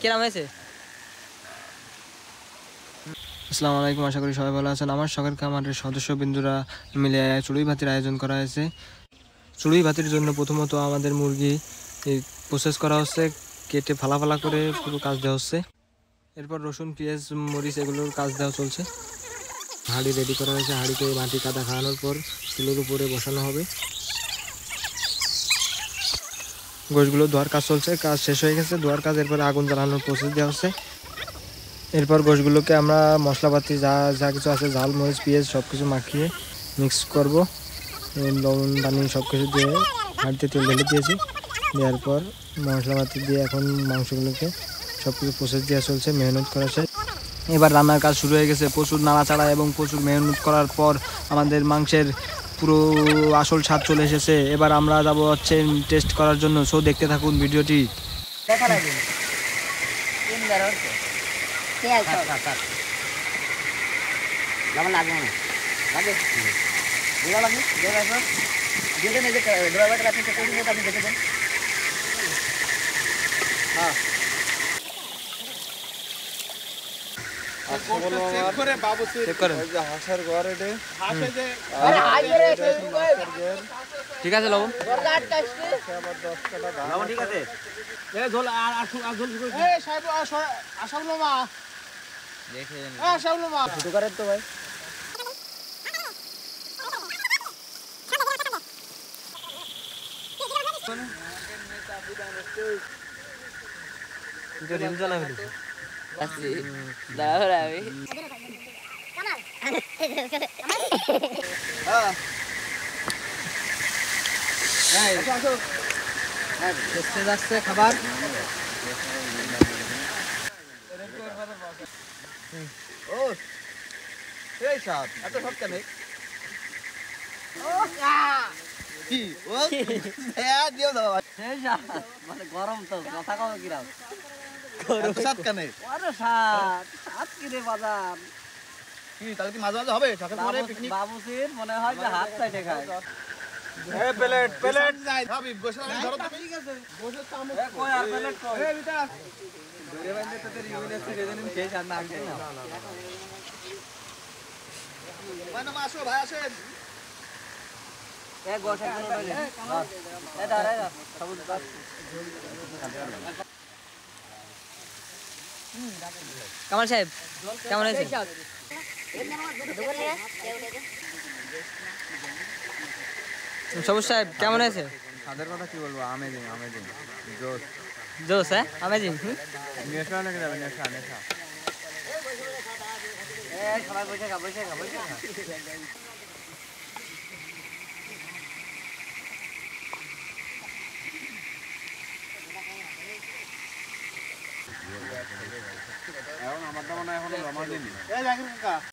কিরম হয়েছে? আসসালামু আলাইকুম, আশা করি সবাই ভালো আছেন। আমার শখের খামারের সদস্যবৃন্দরা মিলে চড়ুই ভাতির আয়োজন করা হয়েছে। চড়ুই ভাতির জন্য প্রথমত আমাদের মুরগি প্রসেস করা হচ্ছে, কেটে ফালা ফালা করে পুরো কাজ দেওয়া হচ্ছে। এরপর রসুন, পেঁয়াজ, মরিচ এগুলোর কাজ দেওয়া চলছে। হাঁড়ি রেডি করা হয়েছে, হাঁড়িতে মাটি কাদা খাওয়ানোর পর চুলোর উপরে বসানো হবে। গোশগুলো ধোয়ার কাজ চলছে, কাজ শেষ হয়ে গেছে ধোয়ার কাজ। এরপরে আগুন জ্বালানোর প্রসেস দেওয়া হচ্ছে। এরপর গোশগুলোকে আমরা মশলাপাতি যা যা কিছু আছে, ঝাল, মরিচ, পেঁয়াজ সব কিছু মাখিয়ে মিক্স করব। লবণ, পানি সব কিছু দিয়ে হাঁড়িতে তেল ঢেলে দিয়েছি। দেওয়ার পর মশলাপাতি দিয়ে এখন মাংসগুলোকে সব কিছু প্রসেস দেওয়া চলছে, মেহনত করা শেষ। এবার রান্নার কাজ শুরু হয়ে গেছে। প্রচুর নাড়াচাড়া এবং প্রচুর মেহনত করার পর আমাদের মাংসের পুরো আসল স্বাদ চলে এসেছে। এবার আমরা যাবো হচ্ছে টেস্ট করার জন্য। সো দেখতে থাকুন ভিডিওটি। ঠিক আছে লবণ, ঠিক আছে। তো ভাই যাচ্ছে খাবার। মানে গরম তো কথা কও কিরাম বাবুসির মনে হয় যে হাত সাইডে খায়। কামাল সাহেব কেমন হয়েছে? সবুজ সাহেব কেমন হয়েছে? তাদের কথা কি বলবো, আমেজিং আমেজিং জোস জোস, হ্যাঁ আমেজিং। নেশা নাকি যাবে, নেশা নেশা। সবাই বসে খা, বসে খা, বসে খা। এখন আমার তো মনে হয় এখনো জমা দিইনি।